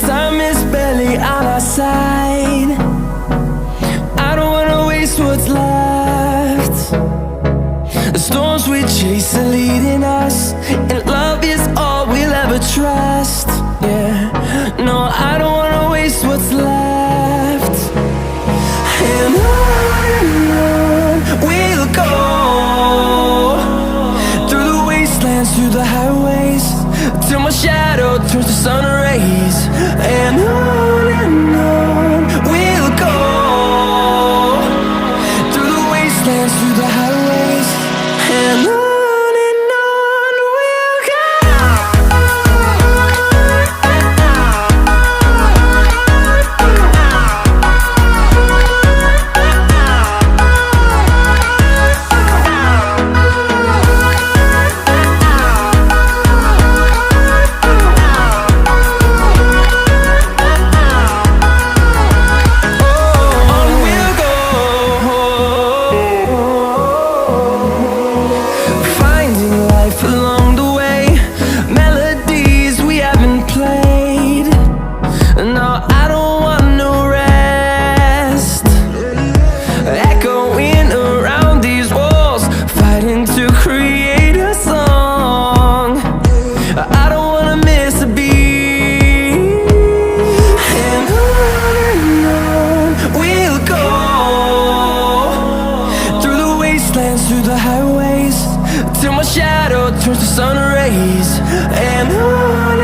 time is barely on our side. I don't wanna waste what's left. The storms we chase are leading us, and love is all we'll ever trust. Yeah, no, I don't wanna waste what's left. And on we'll go, through the wastelands, through the highways, till my shadow turns to sun rays. And on we'll go, through the wastelands, through the highways, and on we'll go. Through the highways, till my shadow turns to sun rays. And on